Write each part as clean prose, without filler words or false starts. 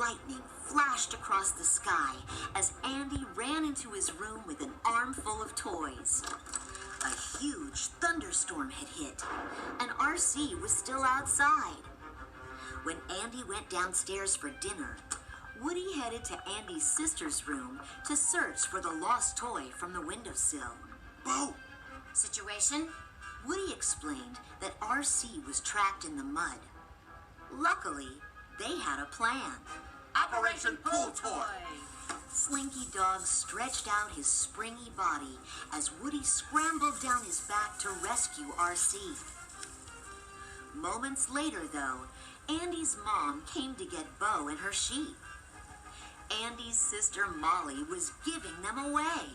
lightning flashed across the sky as Andy ran into his room with an armful of toys. A huge thunderstorm had hit, and RC was still outside. When Andy went downstairs for dinner, Woody headed to Andy's sister's room to search for the lost toy from the windowsill. Bo! Situation? Woody explained that RC was trapped in the mud. Luckily, they had a plan. Operation Pool Toy! Slinky Dog stretched out his springy body as Woody scrambled down his back to rescue RC. Moments later, though, Andy's mom came to get Bo and her sheep. Andy's sister Molly was giving them away.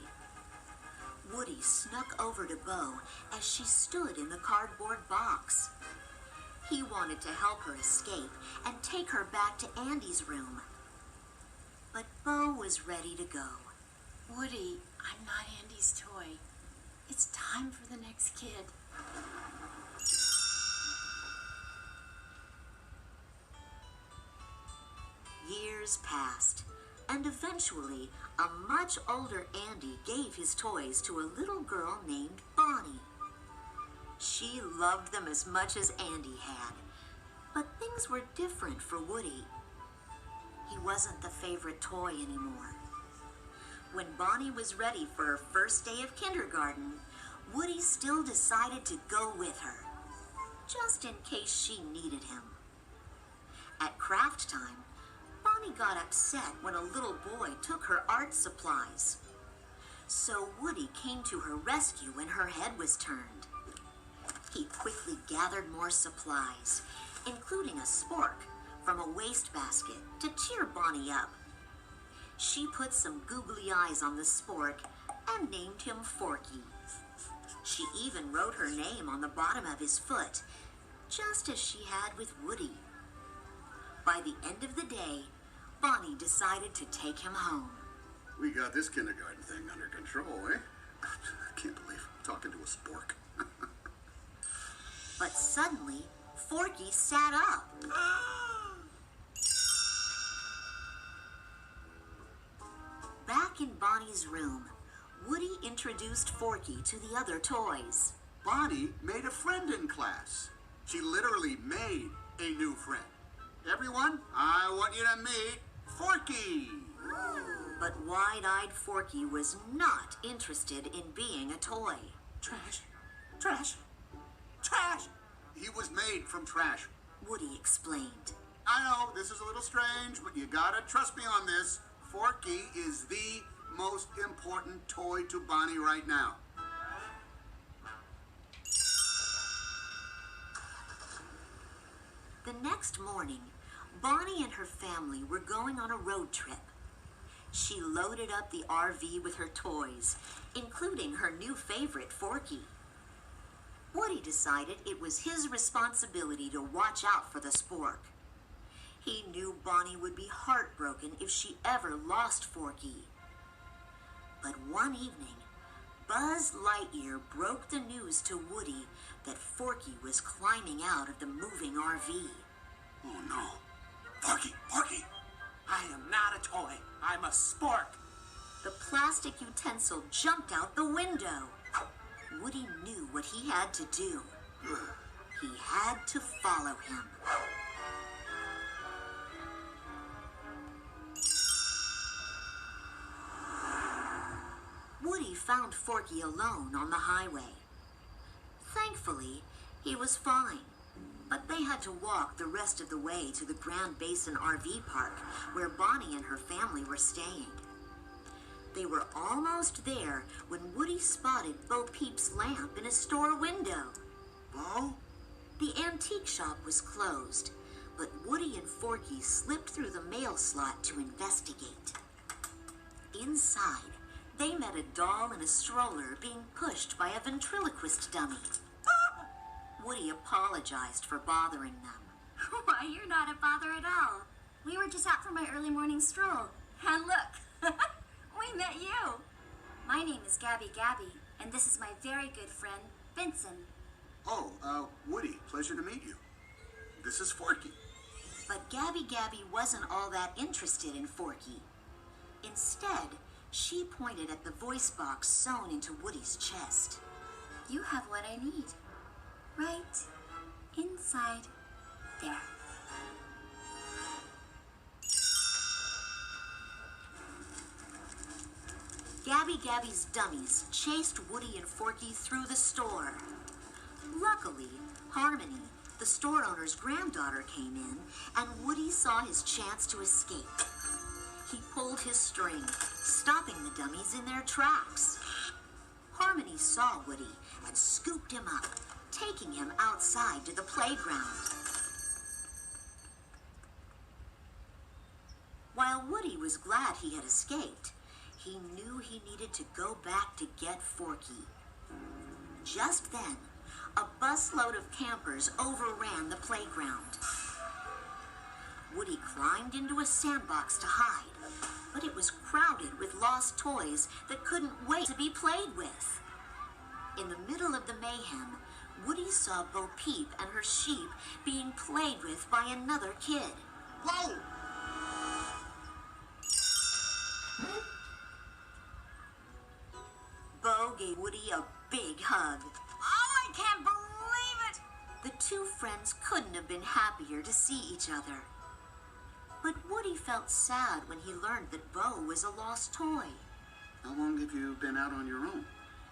Woody snuck over to Bo as she stood in the cardboard box. He wanted to help her escape and take her back to Andy's room. But Bo was ready to go. Woody, I'm not Andy's toy. It's time for the next kid. Years passed, and eventually, a much older Andy gave his toys to a little girl named Bonnie. She loved them as much as Andy had, but things were different for Woody. He wasn't the favorite toy anymore. When Bonnie was ready for her first day of kindergarten, Woody still decided to go with her, just in case she needed him. At craft time, Bonnie got upset when a little boy took her art supplies. So Woody came to her rescue when her head was turned. He quickly gathered more supplies, including a spork from a wastebasket to cheer Bonnie up. She put some googly eyes on the spork and named him Forky. She even wrote her name on the bottom of his foot, just as she had with Woody. By the end of the day, Bonnie decided to take him home. We got this kindergarten thing under control, eh? I can't believe I'm talking to a spork. But suddenly, Forky sat up. Back in Bonnie's room, Woody introduced Forky to the other toys. Bonnie made a friend in class. She literally made a new friend. Everyone, I want you to meet Forky. But wide-eyed Forky was not interested in being a toy. Trash, trash, trash. He was made from trash. Woody explained. I know, this is a little strange, but you gotta trust me on this. Forky is the most important toy to Bonnie right now. The next morning, Bonnie and her family were going on a road trip. She loaded up the RV with her toys, including her new favorite, Forky. Woody decided it was his responsibility to watch out for the spork. He knew Bonnie would be heartbroken if she ever lost Forky. But one evening, Buzz Lightyear broke the news to Woody that Forky was climbing out of the moving RV. Oh no. Forky, Forky! I am not a toy. I'm a spork. The plastic utensil jumped out the window. Woody knew what he had to do. He had to follow him. Woody found Forky alone on the highway. Thankfully, he was fine, but they had to walk the rest of the way to the Grand Basin RV Park, where Bonnie and her family were staying. They were almost there when Woody spotted Bo Peep's lamp in a store window. Bo? The antique shop was closed, but Woody and Forky slipped through the mail slot to investigate. Inside, they met a doll in a stroller being pushed by a ventriloquist dummy. Woody apologized for bothering them. Why, you're not a bother at all. We were just out for my early morning stroll. And look, we met you. My name is Gabby, and this is my very good friend, Vincent. Oh, Woody, pleasure to meet you. This is Forky. But Gabby wasn't all that interested in Forky. Instead, she pointed at the voice box sewn into Woody's chest. You have what I need. Right inside there. Gabby's dummies chased Woody and Forky through the store. Luckily, Harmony, the store owner's granddaughter, came in, and Woody saw his chance to escape. He pulled his string, stopping the dummies in their tracks. Harmony saw Woody and scooped him up, taking him outside to the playground. While Woody was glad he had escaped, he knew he needed to go back to get Forky. Just then, a busload of campers overran the playground. Woody climbed into a sandbox to hide, but it was crowded with lost toys that couldn't wait to be played with. In the middle of the mayhem, Woody saw Bo Peep and her sheep being played with by another kid. Whoa! Bo gave Woody a big hug. Oh, I can't believe it! The two friends couldn't have been happier to see each other. But Woody felt sad when he learned that Bo was a lost toy. How long have you been out on your own?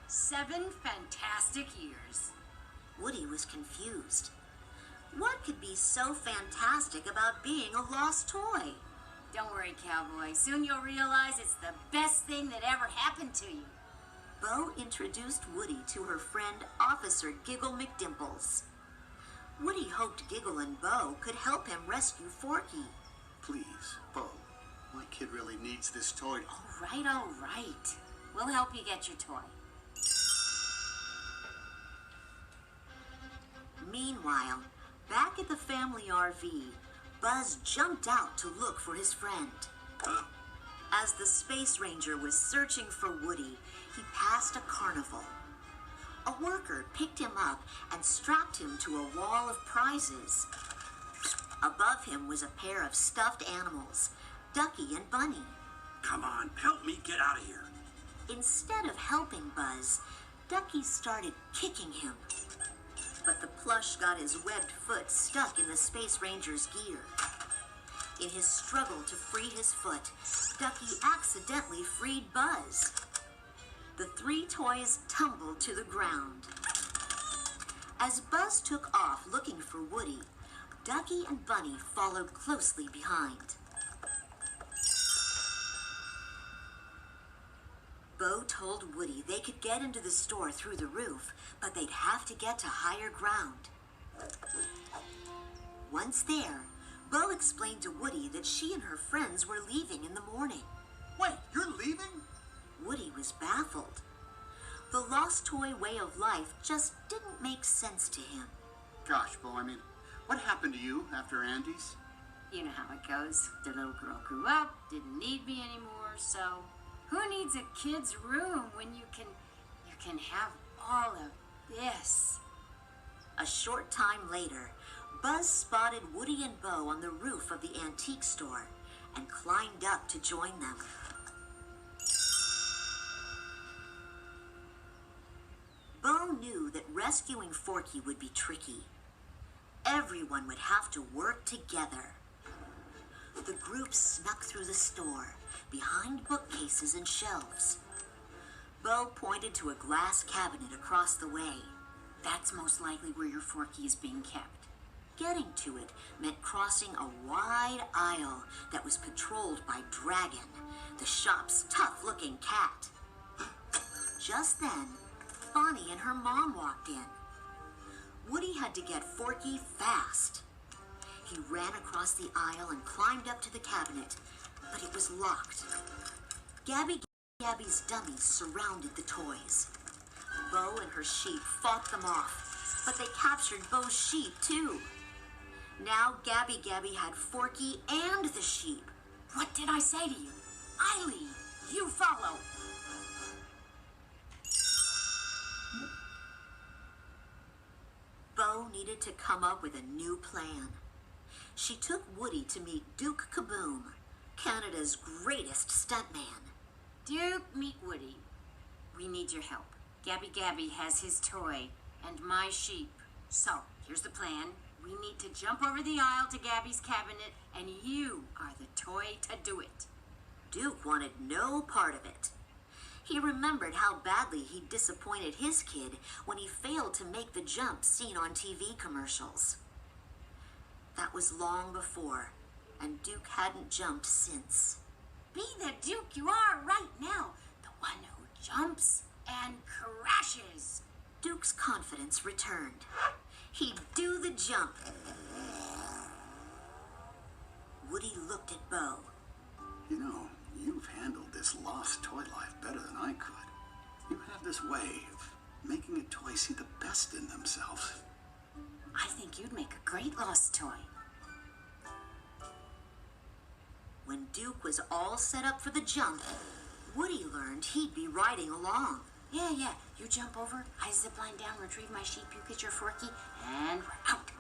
7 fantastic years. Woody was confused. What could be so fantastic about being a lost toy? Don't worry, cowboy. Soon you'll realize it's the best thing that ever happened to you. Bo introduced Woody to her friend, Officer Giggle McDimples. Woody hoped Giggle and Bo could help him rescue Forky. Please, Bo. My kid really needs this toy. All right. We'll help you get your toy. Meanwhile, back at the family RV, Buzz jumped out to look for his friend. As the Space Ranger was searching for Woody, he passed a carnival. A worker picked him up and strapped him to a wall of prizes. Above him was a pair of stuffed animals, Ducky and Bunny. Come on, help me get out of here. Instead of helping Buzz, Ducky started kicking him. But the plush got his webbed foot stuck in the Space Ranger's gear. In his struggle to free his foot, Ducky accidentally freed Buzz. The 3 toys tumbled to the ground. As Buzz took off looking for Woody, Ducky and Bunny followed closely behind. Bo told Woody they could get into the store through the roof, but they'd have to get to higher ground. Once there, Bo explained to Woody that she and her friends were leaving in the morning. Wait, you're leaving? Woody was baffled. The lost toy way of life just didn't make sense to him. Gosh, Bo, what happened to you after Andy's? You know how it goes. The little girl grew up, didn't need me anymore, so who needs a kid's room when you can have all of this? A short time later, Buzz spotted Woody and Bo on the roof of the antique store and climbed up to join them. Bo knew that rescuing Forky would be tricky. Everyone would have to work together. The group snuck through the store, behind bookcases and shelves. Bo pointed to a glass cabinet across the way. That's most likely where your Forky is being kept. Getting to it meant crossing a wide aisle that was patrolled by Dragon, the shop's tough-looking cat. Just then, Bonnie and her mom walked in. Woody had to get Forky fast. He ran across the aisle and climbed up to the cabinet, but it was locked. Gabby's dummies surrounded the toys. Bo and her sheep fought them off, but they captured Bo's sheep too. Now Gabby had Forky and the sheep. What did I say to you? I lead, you follow. Bo needed to come up with a new plan. she took Woody to meet Duke Kaboom, Canada's greatest stuntman. Duke, meet Woody. We need your help. Gabby Gabby has his toy and my sheep. So, here's the plan. We need to jump over the aisle to Gabby's cabinet, and you are the toy to do it. Duke wanted no part of it. He remembered how badly he'd disappointed his kid when he failed to make the jump seen on TV commercials. That was long before, and Duke hadn't jumped since. Be the Duke you are right now, the one who jumps and crashes. Duke's confidence returned. He'd do the jump. Woody looked at Bo. You know, you've handled this lost toy life better than I could. You have this way of making a toy see the best in themselves. I think you'd make a great lost toy. When Duke was all set up for the jump, Woody learned he'd be riding along. Yeah. You jump over, I zip line down, retrieve my sheep, you get your Forky, and we're out.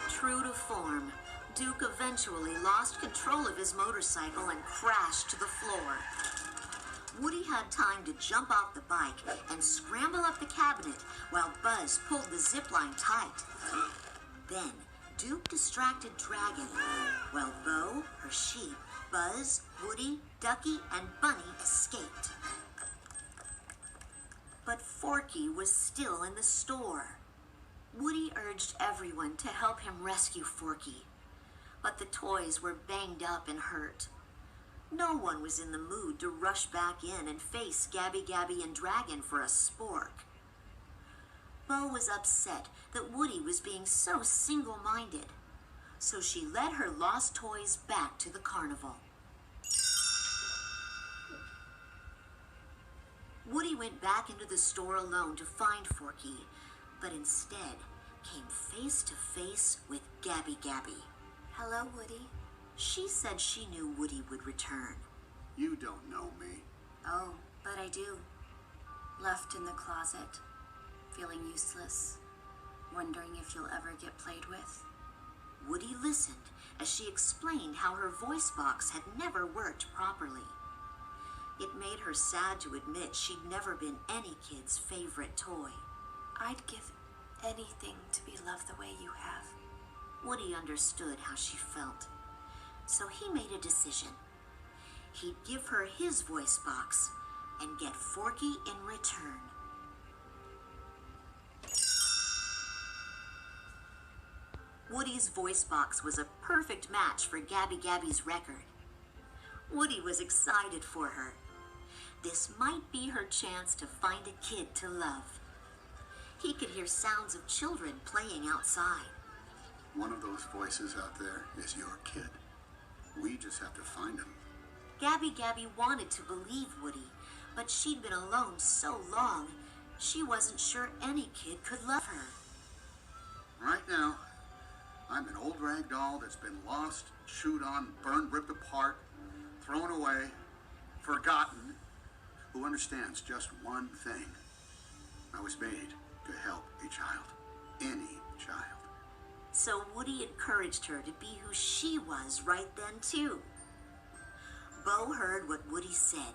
True to form, Duke eventually lost control of his motorcycle and crashed to the floor. Woody had time to jump off the bike and scramble up the cabinet while Buzz pulled the zipline tight. Then, Duke distracted Dragon, while Bo, her sheep, Buzz, Woody, Ducky, and Bunny escaped. But Forky was still in the store. Woody urged everyone to help him rescue Forky, but the toys were banged up and hurt. No one was in the mood to rush back in and face Gabby Gabby and Dragon for a spork. Bo was upset that Woody was being so single-minded, so she led her lost toys back to the carnival. Woody went back into the store alone to find Forky, but instead came face to face with Gabby Gabby. Hello, Woody. She said she knew Woody would return. You don't know me. Oh, but I do. Left in the closet, feeling useless, wondering if you'll ever get played with. Woody listened as she explained how her voice box had never worked properly. It made her sad to admit she'd never been any kid's favorite toy. I'd give anything to be loved the way you have. Woody understood how she felt, so he made a decision. He'd give her his voice box and get Forky in return. Woody's voice box was a perfect match for Gabby Gabby's record. Woody was excited for her. This might be her chance to find a kid to love. He could hear sounds of children playing outside. One of those voices out there is your kid. We just have to find him. Gabby Gabby wanted to believe Woody, but she'd been alone so long, she wasn't sure any kid could love her. Right now, I'm an old rag doll that's been lost, chewed on, burned, ripped apart, thrown away, forgotten, who understands just one thing. I was made to help a child, any child. So Woody encouraged her to be who she was right then, too. Bo heard what Woody said,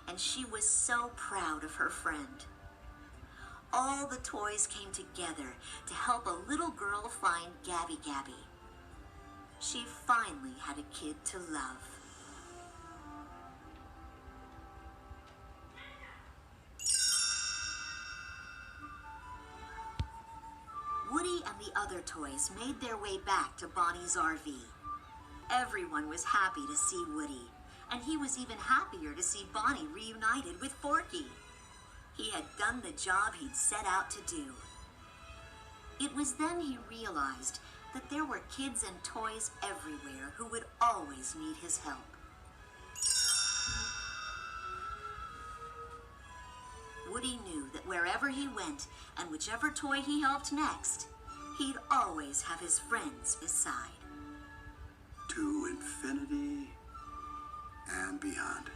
and she was so proud of her friend. All the toys came together to help a little girl find Gabby Gabby. She finally had a kid to love. Woody and the other toys made their way back to Bonnie's RV. Everyone was happy to see Woody, and he was even happier to see Bonnie reunited with Forky. He had done the job he'd set out to do. It was then he realized that there were kids and toys everywhere who would always need his help. Woody knew that wherever he went and whichever toy he helped next, he'd always have his friends beside. To infinity and beyond.